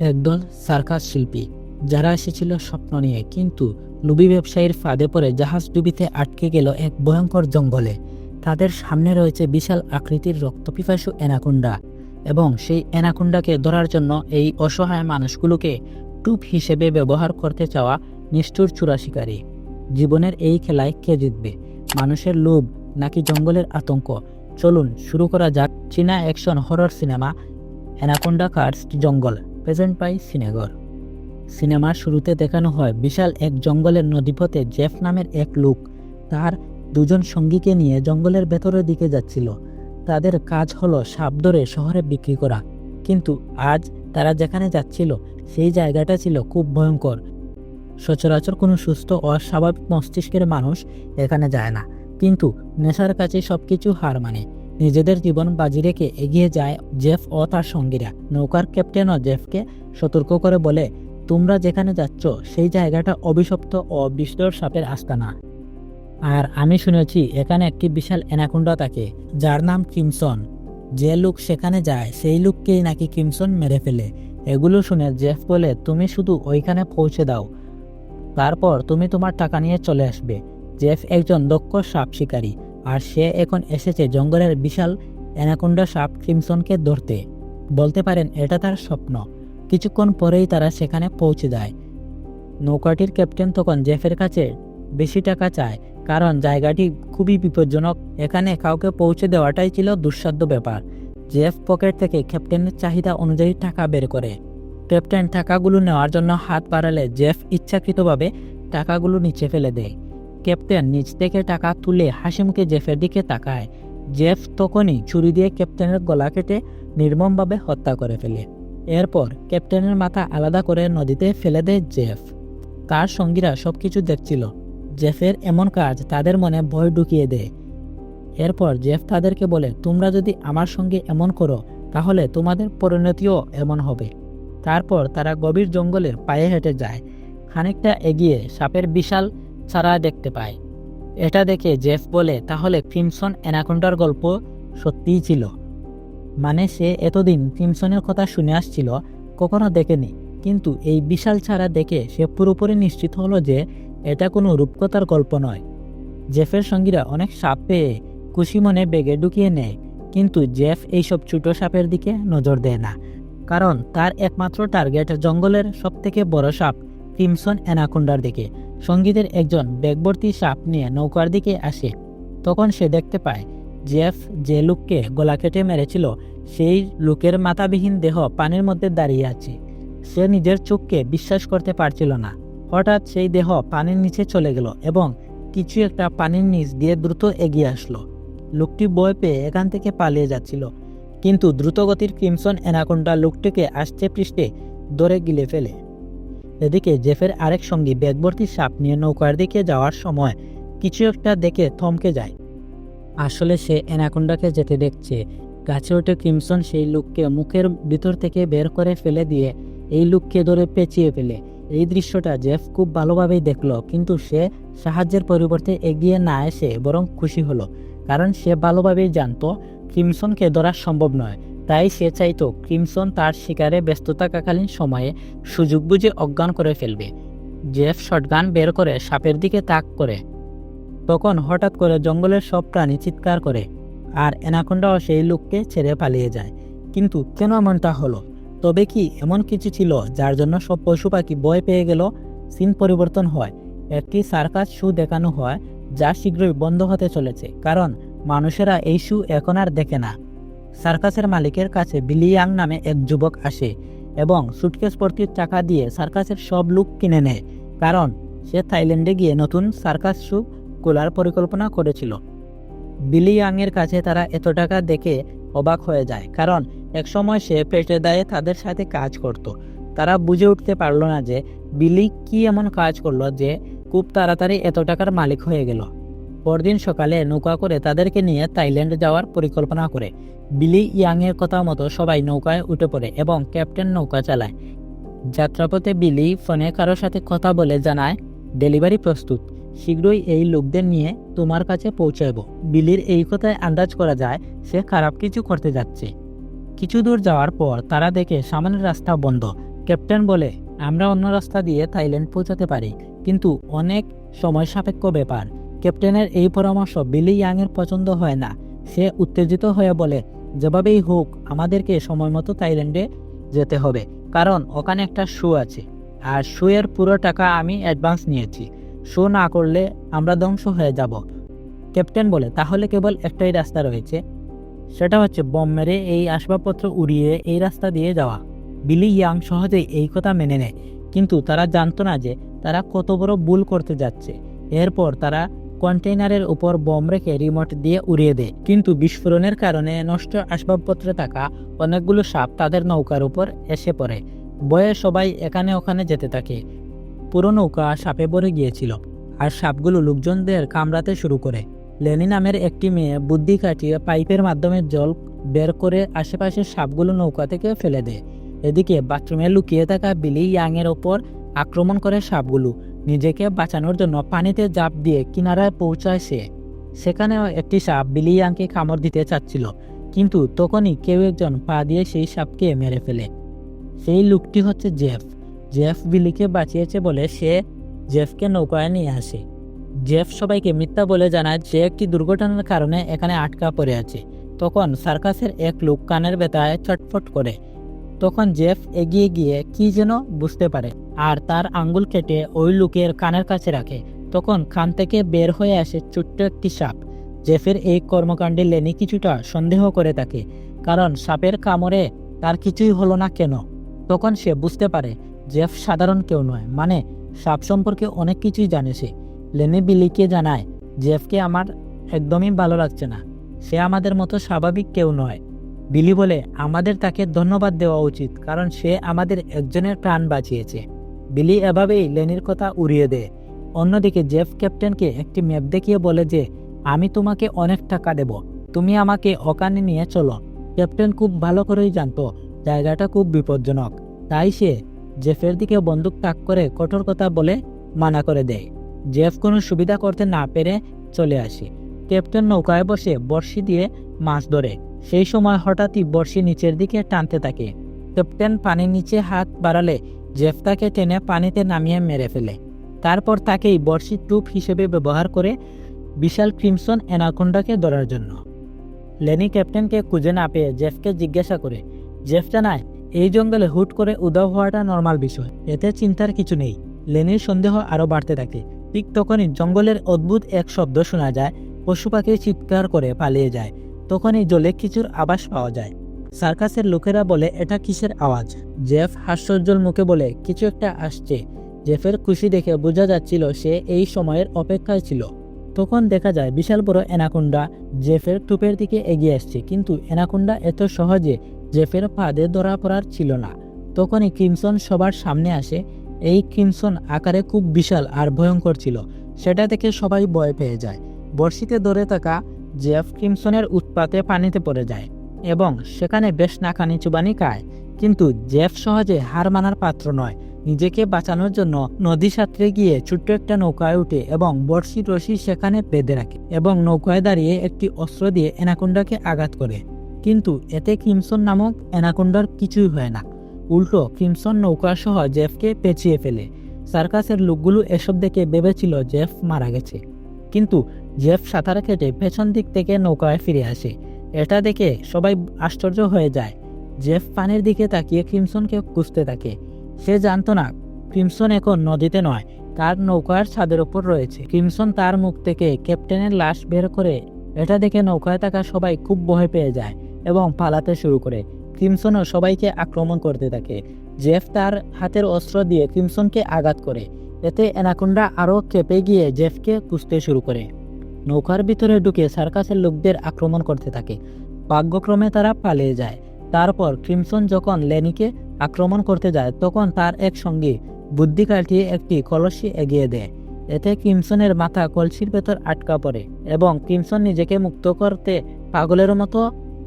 একদল সার্কাস শিল্পী যারা এসেছিল স্বপ্ন নিয়ে, কিন্তু লুবি ব্যবসায়ীর ফাঁদে পড়ে জাহাজডুবিতে আটকে গেল এক ভয়ঙ্কর জঙ্গলে। তাদের সামনে রয়েছে বিশাল আকৃতির রক্তপিপাসু অ্যানাকোন্ডা, এবং সেই অ্যানাকোন্ডাকে ধরার জন্য এই অসহায় মানুষগুলোকে টুপ হিসেবে ব্যবহার করতে চাওয়া নিষ্ঠুর চূড়া শিকারী। জীবনের এই খেলায় কে জিতবে, মানুষের লোভ নাকি জঙ্গলের আতঙ্ক? চলুন শুরু করা যাক চীনা action horror cinema anaconda cursed জঙ্গল, প্রেজেন্ট বাই সিনেগর। সিনেমার শুরুতে দেখানো হয় বিশাল এক জঙ্গলের নদীপথে জেফ নামের এক লোক তার দুজন সঙ্গীকে নিয়ে জঙ্গলের ভেতরের দিকে যাচ্ছিল। তাদের কাজ হলো সাপ ধরে শহরে বিক্রি করা, কিন্তু আজ তারা যেখানে যাচ্ছিল সেই জায়গাটা ছিল খুব ভয়ঙ্কর। সচরাচর কোনো সুস্থ ও স্বাভাবিক মস্তিষ্কের মানুষ এখানে যায় না, কিন্তু নেশার কাছে সবকিছু হার মানে। নিজেদের জীবন বাজি রেখে এগিয়ে যায় জেফ ও তার সঙ্গীরা। নৌকার ক্যাপ্টেনও জেফকে সতর্ক করে বলে, তোমরা যেখানে যাচ্ছ সেই জায়গাটা অভিশপ্ত ও বিষধর সাপের আস্তানা। আর আমি শুনেছি এখানে একটি বিশাল অ্যানাকোন্ডা থাকে যার নাম ক্রিমসন। যে লোক সেখানে যায় সেই লোককেই নাকি ক্রিমসন মেরে ফেলে। এগুলো শুনে জেফ বলে, তুমি শুধু ওইখানে পৌঁছে দাও, তারপর তুমি তোমার টাকা নিয়ে চলে আসবে। জেফ একজন দক্ষ সাপ শিকারী, আর সে এখন এসেছে জঙ্গলের বিশাল অ্যানাকোন্ডা সাপ ক্রিমসনকে ধরতে। বলতে পারেন এটা তার স্বপ্ন। কিছুক্ষণ পরেই তারা সেখানে পৌঁছে যায়। নৌকাটির ক্যাপ্টেন তখন জেফের কাছে বেশি টাকা চায়, কারণ জায়গাটি খুবই বিপজ্জনক। এখানে কাউকে পৌঁছে দেওয়াটাই ছিল দুঃসাধ্য ব্যাপার। জেফ পকেট থেকে ক্যাপ্টেনের চাহিদা অনুযায়ী টাকা বের করে। ক্যাপ্টেন টাকাগুলো নেওয়ার জন্য হাত বাড়ালে জেফ ইচ্ছাকৃতভাবে টাকাগুলো নিচে ফেলে দেয়। ক্যাপ্টেন নিচ থেকে টাকা তুলে হাসিমুখে জেফের দিকে তাকায়। জেফ তখনই ছুরি দিয়ে ক্যাপ্টেনের গলা কেটে নির্মমভাবে হত্যা করে ফেলে। এরপর ক্যাপ্টেনের মাথা আলাদা করে নদীতে ফেলে দেয় জেফ। তার সঙ্গীরা সবকিছু দেখছিল। জেফের এমন কাজ তাদের মনে ভয় ঢুকিয়ে দেয়। এরপর জেফ তাদেরকে বলে, তোমরা যদি আমার সঙ্গে এমন করো তাহলে তোমাদের পরিণতিও এমন হবে। তারপর তারা গভীর জঙ্গলে পায়ে হেঁটে যায়। খানিকটা এগিয়ে সাপের বিশাল ছাড়া দেখতে পায়। এটা দেখে জেফ বলে, তাহলে ক্রিমসন অ্যানাকোন্ডার গল্প সত্যিই ছিল। মানে সে এতদিন ক্রিমসনের কথা শুনে আসছিল, কখনো দেখেনি, কিন্তু এই বিশাল ছাড়া দেখে সে পুরোপুরি নিশ্চিত হলো যে এটা কোনো রূপকথার গল্প নয়। জেফের সঙ্গীরা অনেক সাপ পেয়ে খুশি মনে ব্যাগে ঢুকিয়ে নেয়, কিন্তু জেফ এইসব ছোট সাপের দিকে নজর দেয় না, কারণ তার একমাত্র টার্গেট জঙ্গলের সবথেকে বড় সাপ ক্রিমসন অ্যানাকোন্ডার দিকে। সঙ্গীদের একজন ব্যাগভর্তি সাপ নিয়ে নৌকার দিকে আসে। তখন সে দেখতে পায় জেফ যে লোককে গলা কেটে মেরেছিল সেই লোকের মাথাবিহীন দেহ পানির মধ্যে দাঁড়িয়ে আছে। সে নিজের চোখকে বিশ্বাস করতে পারছিল না। হঠাৎ সেই দেহ পানির নিচে চলে গেল এবং কিছু একটা পানির নিচ দিয়ে দ্রুত এগিয়ে আসলো। লোকটি ভয় পেয়ে এখান থেকে পালিয়ে যাচ্ছিল, কিন্তু দ্রুতগতির ক্রিমসন অ্যানাকোন্ডা লোকটিকে আষ্টে পৃষ্ঠে ধরে গিলে ফেলে। এদিকে জেফের আরেক সঙ্গী ব্যাগভর্তি সাপ নিয়ে নৌকার দিকে যাওয়ার সময় কিছু একটা দেখে থমকে যায়। আসলে সে অ্যানাকোন্ডাকে যেতে দেখছে। গাছে ওঠে ক্রিমসন সেই লোককে মুখের ভিতর থেকে বের করে ফেলে দিয়ে এই লোককে ধরে পেঁচিয়ে ফেলে। এই দৃশ্যটা জেফ খুব ভালোভাবেই দেখলো, কিন্তু সে সাহায্যের পরিবর্তে এগিয়ে না এসে বরং খুশি হলো, কারণ সে ভালোভাবেই জানতো ক্রিমসনকে ধরা সম্ভব নয়। তাই সে চাইতো ক্রিমসন তার শিকারে ব্যস্ত থাকাকালীন সময়ে সুযোগ বুঝে অজ্ঞান করে ফেলবে। জেফ শটগান বের করে সাপের দিকে তাক করে। তখন হঠাৎ করে জঙ্গলের সব প্রাণী চিৎকার করে, আর অ্যানাকোন্ডাও সেই লোককে ছেড়ে পালিয়ে যায়। কিন্তু কেন এমনটা হলো? তবে কি এমন কিছু ছিল যার জন্য সব পশু পাখি ভয় পেয়ে গেল? সিন পরিবর্তন হয়। একটি সার্কাস শো দেখানো হয় যা শীঘ্রই বন্ধ হতে চলেছে, কারণ মানুষেরা এই শো এখন আর দেখে না। সার্কাসের মালিকের কাছে বিলি ইয়াং নামে এক যুবক আসে এবং সুটকেস ভর্তি টাকা দিয়ে সার্কাসের সব লোক কিনে নেয়, কারণ সে থাইল্যান্ডে গিয়ে নতুন সার্কাস শো খোলার পরিকল্পনা করেছিল। বিলি ইয়াংয়ের কাছে তারা এত টাকা দেখে অবাক হয়ে যায়, কারণ একসময় সে পেটের দায়ে তাদের সাথে কাজ করত। তারা বুঝে উঠতে পারল না যে বিলি কি এমন কাজ করলো যে খুব তাড়াতাড়ি এত টাকার মালিক হয়ে গেল। পরদিন সকালে নৌকা করে তাদেরকে নিয়ে থাইল্যান্ড যাওয়ার পরিকল্পনা করে। বিলি ইয়াংয়ের কথা মতো সবাই নৌকায় উঠে পড়ে এবং ক্যাপ্টেন নৌকা চালায়। যাত্রাপথে বিলি ফোনে কারোর সাথে কথা বলে জানায়, ডেলিভারি প্রস্তুত, শীঘ্রই এই লোকদের নিয়ে তোমার কাছে পৌঁছাবো। বিলির এই কথায় আন্দাজ করা যায় সে খারাপ কিছু করতে যাচ্ছে। কিছু দূর যাওয়ার পর তারা দেখে সামনের রাস্তা বন্ধ। ক্যাপ্টেন বলে, আমরা অন্য রাস্তা দিয়ে থাইল্যান্ড পৌঁছাতে পারি, কিন্তু অনেক সময় সাপেক্ষ ব্যাপার। ক্যাপ্টেনের এই পরামর্শ বিলি ইয়াংয়ের পছন্দ হয় না। সে উত্তেজিত হয়ে বলে, যেভাবেই হোক আমাদেরকে সময় মতো থাইল্যান্ডে যেতে হবে, কারণ ওখানে একটা শো আছে, আর শো এর পুরো টাকা আমি অ্যাডভান্স নিয়েছি। শো না করলে আমরা ধ্বংস হয়ে যাব। ক্যাপ্টেন বলে, তাহলে কেবল একটাই রাস্তা রয়েছে, সেটা হচ্ছে বম মেরে এই আসবাবপত্র উড়িয়ে এই রাস্তা দিয়ে যাওয়া। বিলি ইয়াং সহজেই এই কথা মেনে নেয়, কিন্তু তারা জানতো না যে তারা কত বড় ভুল করতে যাচ্ছে। এরপর তারা কন্টেইনারের উপর বম রেখে রিমোট দিয়ে উড়িয়ে দেয়, কিন্তু বিস্ফোরণের কারণে নষ্ট আসবাবপত্রে থাকা অনেকগুলো সাপ তাদের নৌকার উপর এসে পড়ে। ভয়ে সবাই এখানে ওখানে যেতে থাকে। পুরো নৌকা সাপে ভরে গিয়েছিল, আর সাপগুলো লোকজনদের কামড়াতে শুরু করে। লেনি নামের একটি মেয়ে বুদ্ধি কাটিয়ে পাইপের মাধ্যমে জল বের করে আশেপাশের সাপগুলো নৌকা থেকে ফেলে দেয়। এদিকে বাথরুমে লুকিয়ে থাকা বিলি ইয়াংয়ের ওপর আক্রমণ করে সাপগুলো। নিজেকে বাঁচানোর জন্য পানিতে ঝাঁপ দিয়ে কিনারায় পৌঁছায় সে। সেখানেও একটি সাপ বিলি ইয়াংকে কামড় দিতে চাচ্ছিল, কিন্তু তখনই কেউ একজন পা দিয়ে সেই সাপকে মেরে ফেলে। সেই লোকটি হচ্ছে জেফ। জেফ বিলিকে বাঁচিয়েছে বলে সে জেফকে নৌকায় নিয়ে আসে। জেফ সবাইকে মিথ্যা বলে জানায় যে একটি দুর্ঘটনার কারণে এখানে আটকা পড়ে আছে। তখন সার্কাসের এক লোক কানের ব্যথায় ছটফট করে। তখন জেফ এগিয়ে গিয়ে কি যেন বুঝতে পারে, আর তার আঙ্গুল কেটে ওই লোকের কানের কাছে রাখে। তখন কান থেকে বের হয়ে আসে ছোট্ট একটি সাপ। জেফের এই কর্মকাণ্ডে লেনি কিছুটা সন্দেহ করে থাকে, কারণ সাপের কামড়ে তার কিছুই হলো না কেন। তখন সে বুঝতে পারে জেফ সাধারণ কেউ নয়, মানে সাপ সম্পর্কে অনেক কিছুই জানে সে। লেনি বিলিকে জানায়, জেফকে আমার একদমই ভালো লাগছে না, সে আমাদের মতো স্বাভাবিক কেউ নয়। বিলি বলে, আমাদের তাকে ধন্যবাদ দেওয়া উচিত, কারণ সে আমাদের একজনের প্রাণ বাঁচিয়েছে। বিলি এভাবেই লেনির কথা উড়িয়ে দেয়। অন্যদিকে জেফ ক্যাপ্টেনকে একটি ম্যাপ দেখিয়ে বলে যে, আমি তোমাকে অনেক টাকা দেব, তুমি আমাকে ওখানে নিয়ে চলো। ক্যাপ্টেন খুব ভালো করেই জানতো জায়গাটা খুব বিপজ্জনক, তাই সে জেফের দিকে বন্দুক তাক করে কঠোর কথা বলে মানা করে দেয়। জেফ কোনো সুবিধা করতে না পেরে চলে আসে। ক্যাপ্টেন নৌকায় বসে বড়শি দিয়ে মাছ ধরে। সেই সময় হঠাৎই বড়শি নিচের দিকে টানতে থাকে। ক্যাপ্টেন পানির নিচে হাত বাড়ালে জেফ তাকে টেনে পানিতে নামিয়ে মেরে ফেলে। তারপর তাকেই বড়শির টোপ হিসেবে ব্যবহার করে বিশাল ক্রিমসন অ্যানাকোন্ডাকে ধরার জন্য। লেনি ক্যাপ্টেনকে খুঁজে না পেয়ে জেফকে জিজ্ঞাসা করে। জেফ জানায়, এই জঙ্গলে হুট করে উধাও হওয়াটা নর্মাল বিষয়, এতে চিন্তার কিছু নেই। লেনির সন্দেহ আরও বাড়তে থাকে। ঠিক তখনই জঙ্গলের অদ্ভুত এক শব্দ শোনা যায়। পশু পাখি চিৎকার করে পালিয়ে যায়। তখনই জলে কিছুর আভাস পাওয়া যায়। সার্কাসের লোকেরা বলে, এটা কিসের আওয়াজ? জেফ হাস্যোজ্জ্বল মুখে বলে, কিছু একটা আসছে। জেফের খুশি দেখে বোঝা যাচ্ছিল সে এই সময়ের অপেক্ষায় ছিল। তখন দেখা যায় বিশাল বড় অ্যানাকোন্ডা জেফের টুপের দিকে এগিয়ে আসছে, কিন্তু অ্যানাকোন্ডা এত সহজে জেফের ফাঁদে ধরা পড়ার ছিল না। তখনই ক্রিমসন সবার সামনে আসে। এই ক্রিমসন আকারে খুব বিশাল আর ভয়ঙ্কর ছিল। সেটা দেখে সবাই ভয় পেয়ে যায়। বড়শিতে ধরে থাকা জেফ ক্রিমসনের উৎপাতে পানিতে পড়ে যায় এবং সেখানে বেশ নাকানি চুবানি খায়। কিন্তু জেফ সহজে হার মানার পাত্র নয়। নিজেকে বাঁচানোর জন্য নদী সাঁতরে গিয়ে ছোট্ট একটা নৌকায় উঠে এবং বড়শি রশি সেখানে বেঁধে রাখে এবং নৌকায় দাঁড়িয়ে একটি অস্ত্র দিয়ে অ্যানাকোন্ডাকে আঘাত করে। কিন্তু এতে ক্রিমসন নামক অ্যানাকোন্ডার কিছুই হয় না। উল্টো ক্রিমসন নৌকা সহ জেফকে পেঁচিয়ে ফেলে। সার্কাসের লোকগুলো এসব দেখে ভেবেছিল জেফ মারা গেছে, কিন্তু জেফ সাঁতার কেটে পেছন দিক থেকে নৌকায় ফিরে আসে। এটা দেখে সবাই আশ্চর্য হয়ে যায়। জেফ পানির দিকে তাকিয়ে ক্রিমসনকে খুঁজতে থাকে। সে জানতো না ক্রিমসন এখন নদীতে নয়, তার নৌকার ছাদের ওপর রয়েছে। ক্রিমসন তার মুখ থেকে ক্যাপ্টেনের লাশ বের করে। এটা দেখে নৌকায় থাকা সবাই খুব ভয় পেয়ে যায় এবং পালাতে শুরু করে। ক্রিমসনও সবাইকে আক্রমণ করতে থাকে। জেফ তার হাতের অস্ত্র দিয়ে ক্রিমসনকে আঘাত করে। এতে অ্যানাকোন্ডা আরও ক্ষেপে গিয়ে জেফকে খুঁজতে শুরু করে। নৌকার ভিতরে ঢুকে সার্কাসের লোকদের আক্রমণ করতে থাকে। ভাগ্যক্রমে তারা পালিয়ে যায়। তারপর ক্রিমসন যখন লেনিকে আক্রমণ করতে যায়, তখন তার এক সঙ্গী বুদ্ধি কাটিয়ে একটি কলসি এগিয়ে দেয়। এতে ক্রিমসনের মাথা কলসির ভেতর আটকা পড়ে এবং ক্রিমসন নিজেকে মুক্ত করতে পাগলের মতো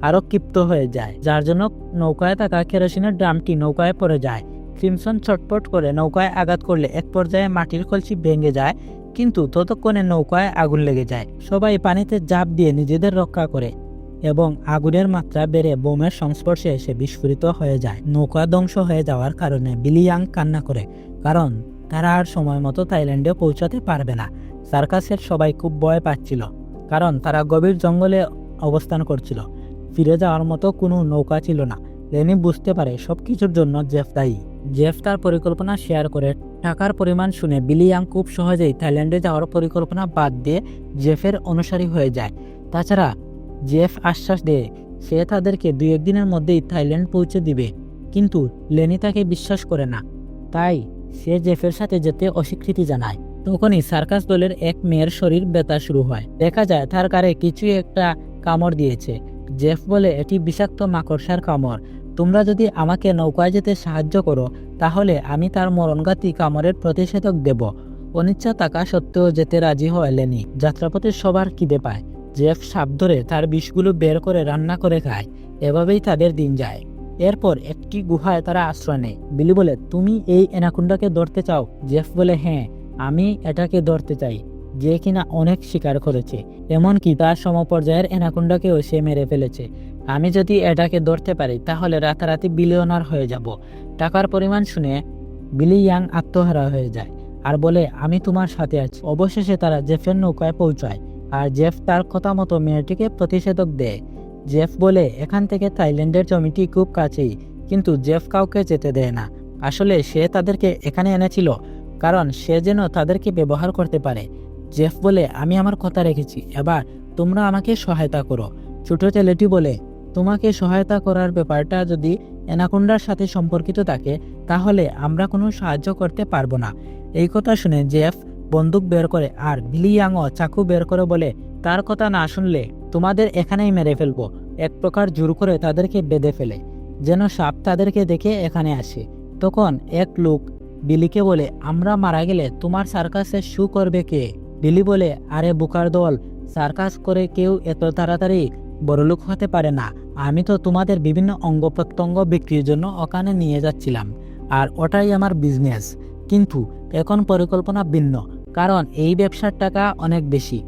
আরও ক্ষিপ্ত হয়ে যায়, যার জন্য নৌকায় থাকা কেরোসিনের ড্রামটি নৌকায় পড়ে যায়। ক্রিমসন ছটপট করে নৌকায় আঘাত করলে এক পর্যায়ে মাটির কলসি ভেঙে যায়, কিন্তু ততক্ষণে নৌকায় আগুন লেগে যায়। সবাই পানিতে ঝাঁপ দিয়ে নিজেদের রক্ষা করে। এবং আগুনের মাত্রা বেড়ে বোমের সংস্পর্শে এসে বিস্ফোরিত হয়ে যায়। নৌকা ধ্বংস হয়ে যাওয়ার কারণে বিলি ইয়াং কান্না করে, কারণ তারা আর সময় মতো থাইল্যান্ডে পৌঁছাতে পারবে না। সার্কাসের সবাই খুব ভয় পাচ্ছিল, কারণ তারা গভীর জঙ্গলে অবস্থান করছিল। ফিরে যাওয়ার মতো কোনো নৌকা ছিল না। লেনি বুঝতে পারে সবকিছুর জন্য জেফ দায়ী। জেফ তার পরিকল্পনা শেয়ার করে। টাকার পরিমাণ শুনে বিলি ইয়াং খুব সহজেই থাইল্যান্ডে যাওয়ার পরিকল্পনা বাদ দিয়ে জেফের অনুসারী হয়ে যায়। তাছাড়া জেফ আশ্বাস দেয় সে তাদেরকে 2-1 দিনের মধ্যেই থাইল্যান্ড পৌঁছে দিবে, কিন্তু লেনি তাকে বিশ্বাস করে না। তাই সে জেফের সাথে যেতে অস্বীকৃতি জানায়। তখনই সার্কাস দলের এক মেয়ের শরীর ব্যথা শুরু হয়। দেখা যায় তার গায়ে কিছু একটা কামড় দিয়েছে। জেফ বলে এটি বিষাক্ত মাকড়সার কামড়। তোমরা যদি আমাকে নৌকায় যেতে সাহায্য করো তাহলে আমি তার মরণঘাতী কামড়ের প্রতিষেধক দেব। অনিচ্ছা থাকা সত্ত্বেও যেতে রাজি হয় লেনি। যাত্রাপথে সবার খিদে পায়। জেফ সাপ ধরে তার বিষগুলো বের করে রান্না করে খায়। এভাবেই তাদের দিন যায়। এরপর একটি গুহায় তারা আশ্রয় নেয়। বিলি বলে, তুমি এই অ্যানাকোন্ডাকে ধরতে চাও? জেফ বলে, হ্যাঁ, আমি এটাকে ধরতে চাই, যে কিনা অনেক শিকার করেছে, এমনকি তার সমপর্যায়ের অ্যানাকোন্ডাকেও সে মেরে ফেলেছে। আমি যদি এটাকে ধরতে পারি তাহলে রাতারাতি বিলিয়নার হয়ে যাব। টাকার পরিমাণ শুনে বিলি ইয়াং আত্মহারা হয়ে যায় আর বলে, আমি তোমার সাথে আছি। অবশেষে তারা জেফের নৌকায় পৌঁছায় আর জেফ তার কথা মতো মেয়েটিকে প্রতিষেধক দেয়। জেফ বলে, এখান থেকে থাইল্যান্ডের জমিটি খুব কাছেই, কিন্তু জেফ কাউকে যেতে দেয় না। আসলে সে তাদেরকে এখানে এনেছিল কারণ সে যেন তাদেরকে ব্যবহার করতে পারে। জেফ বলে, আমি আমার কথা রেখেছি, এবার তোমরা আমাকে সহায়তা করো। ছোট ছেলেটি বলে, তোমাকে সহায়তা করার ব্যাপারটা যদি অ্যানাকোন্ডার সাথে সম্পর্কিত থাকে তাহলে আমরা কোনো সাহায্য করতে পারবো না। এই কথা শুনে জেফ বন্দুক বের করে আর বিলি ইয়াংও চাকু বের করে বলে, তার কথা না শুনলে তোমাদের এখানেই মেরে ফেলবো। এক প্রকার জোর করে তাদেরকে বেঁধে ফেলে, যেন সাপ তাদেরকে দেখে এখানে আসে। তখন এক লোক বিলিকে বলে, আমরা মারা গেলে তোমার সার্কাসে শু করবে কে? বিলি বলে, আরে বোকার দল, সার্কাস করে কেউ এত তাড়াতাড়ি বড়লোক হতে পারে না। আমি তো তোমাদের বিভিন্ন অঙ্গ প্রত্যঙ্গ বিক্রির জন্য ওখানে নিয়ে যাচ্ছিলাম, আর ওটাই আমার বিজনেস। কিন্তু এখন পরিকল্পনা ভিন্ন, কারণ এই ব্যবসার টাকা অনেক বেশি।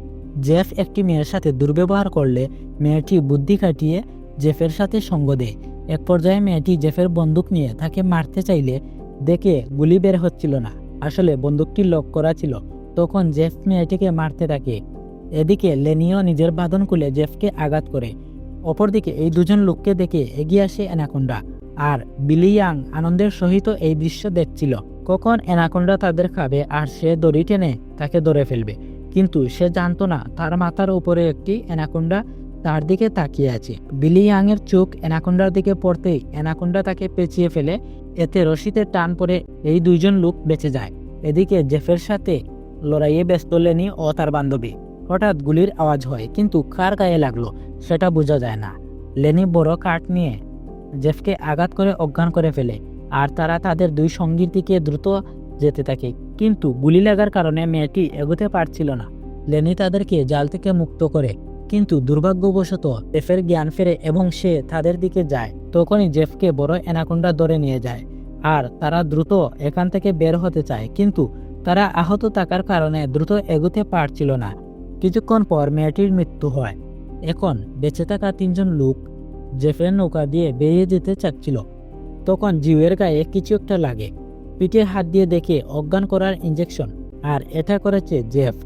জেফ একটি মেয়ের সাথে দুর্ব্যবহার করলে মেয়েটি বুদ্ধি কাটিয়ে জেফের সাথে সঙ্গ দেয়। এক পর্যায়ে মেয়েটি জেফের বন্দুক নিয়ে তাকে মারতে চাইলে দেখে গুলি বের হচ্ছিল না। আসলে বন্দুকটি লক করা ছিল। তখন জেফ মেয়েটিকে মারতে থাকে। এদিকে লেনিও নিজের বাঁধন খুলে জেফকে আঘাত করে। অপরদিকে এই দুজন লোককে দেখে এগিয়ে আসে অ্যানাকোন্ডা, আর বিলি ইয়াং আনন্দের সহিত এই দৃশ্য দেখছিল। কখন অ্যানাকোন্ডা তাদের খাবে আর সে দড়ি টেনে তাকে ধরে ফেলবে, কিন্তু সে জানতো না তার মাথার উপরে একটি অ্যানাকোন্ডা তার দিকে তাকিয়ে আছে। বিলি ইয়াং এর চোখ অ্যানাকোন্ডার দিকে পড়তেই অ্যানাকোন্ডা তাকে পেঁচিয়ে ফেলে। এতে রশিতে টান পড়ে এই দুইজন লোক বেঁচে যায়। এদিকে জেফের সাথে লড়াইয়ে ব্যস্ত লেনি ও তার বান্ধবী। হঠাৎ গুলির আওয়াজ হয়, কিন্তু কার গায়ে লাগলো সেটা বোঝা যায় না। লেনি বড় কাঠ নিয়ে জেফকে আঘাত করে অজ্ঞান করে ফেলে, আর তারা তাদের দুই সঙ্গীর দিকে দ্রুত যেতে থাকে। কিন্তু গুলি লাগার কারণে মেয়েটি এগোতে পারছিল না। লেনি তাদেরকে জাল থেকে মুক্ত করে, কিন্তু দুর্ভাগ্যবশত জেফের জ্ঞান ফেরে এবং সে তাদের দিকে যায়। তখনই জেফকে বড় অ্যানাকোন্ডা ধরে নিয়ে যায়, আর তারা দ্রুত এখান থেকে বের হতে চায়, কিন্তু তারা আহত থাকার কারণে দ্রুত এগোতে পারছিল না। কিছুক্ষণ পর মেয়েটির মৃত্যু হয়। এখন বেঁচে থাকা 3 জন লোক জেফের নৌকা দিয়ে বেরিয়ে যেতে চাচ্ছিল। তখন জিউয়ের গায়ে কিছু একটা লাগে। পিঠে হাত দিয়ে দেখে অজ্ঞান করার ইঞ্জেকশন, আর এটা করেছে জেফ,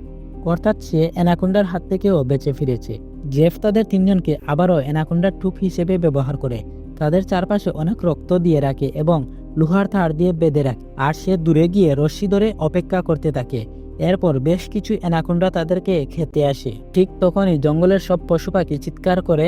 অর্থাৎ সে অ্যানাকোন্ডার হাত থেকেও বেঁচে ফিরেছে। জেফ তাদের 3 জনকে আবারও অ্যানাকোন্ডার টুপ হিসেবে ব্যবহার করে। তাদের চারপাশে অনেক রক্ত দিয়ে রাখে এবং লোহার তার দিয়ে বেঁধে রাখে, আর সে দূরে গিয়ে রশ্মি ধরে অপেক্ষা করতে থাকে। এরপর বেশ কিছু অ্যানাকোন্ডা তাদেরকে খেতে আসে। ঠিক তখনই জঙ্গলের সব পশু পাখি চিৎকার করে,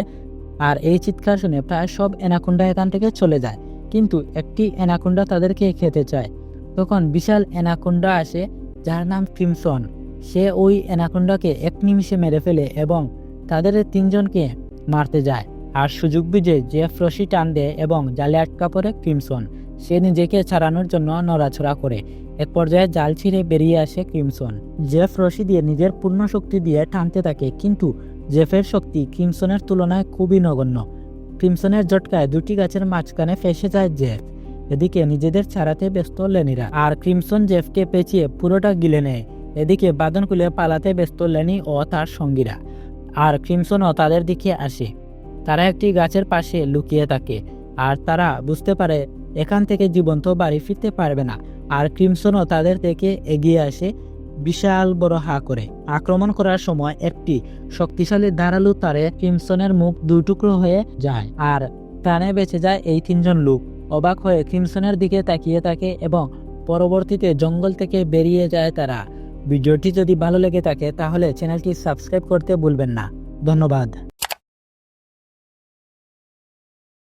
আর এই চিৎকার শুনে প্রায় সব অ্যানাকোন্ডা এখান থেকে চলে যায়। কিন্তু একটি অ্যানাকোন্ডা তাদেরকে খেতে চায়। তখন বিশাল অ্যানাকোন্ডা আসে, যার নাম ক্রিমসন। সে ওই অ্যানাকোন্ডাকে এক নিমিষে মেরে ফেলে এবং তাদের 3 জনকে মারতে যায়। আর সুযোগ বুঝে জেফ রশি টান দেয় এবং জালে আটকা পড়ে ক্রিমসন। সে নিজেকে ছাড়ানোর জন্য নড়াছড়া করে। এক পর্যায়ে জাল ছিঁড়ে বেরিয়ে আসে ক্রিমসন। জেফ রশি দিয়ে নিজের পূর্ণ শক্তি দিয়ে টানতে থাকে, কিন্তু জেফের শক্তি ক্রিমসনের তুলনায় খুবই নগণ্য। ক্রিমসনের জটকায় 2টি গাছের মাঝখানে ফেসে যায় জেফ। এদিকে নিজেদের ছাড়াতে ব্যস্ত লেনিরা, আর ক্রিমসন জেফকে পেঁচিয়ে পুরোটা গিলে নেয়। এদিকে বাঁধন খুলে পালাতে ব্যস্ত লেনি ও তার সঙ্গীরা, আর ক্রিমসনও তাদের দিকে আসে। তারা একটি গাছের পাশে লুকিয়ে থাকে আর তারা বুঝতে পারে এখান থেকে জীবন্ত বাড়ি ফিরতে পারবে না। আর ক্রিমসনও তাদের থেকে এগিয়ে আসে বিশাল বড় হা করে। আক্রমণ করার সময় একটি শক্তিশালী ধারালো তারে ক্রিমসনের মুখ দুই টুকরো হয়ে যায় আর প্রাণে বেঁচে যায় এই তিনজন লোক। অবাক হয়ে ক্রিমসনের দিকে তাকিয়ে থাকে এবং পরবর্তীতে জঙ্গল থেকে বেরিয়ে যায় তারা। ভিডিওটি যদি ভালো লেগে থাকে তাহলে চ্যানেলটি সাবস্ক্রাইব করতে ভুলবেন না। ধন্যবাদ।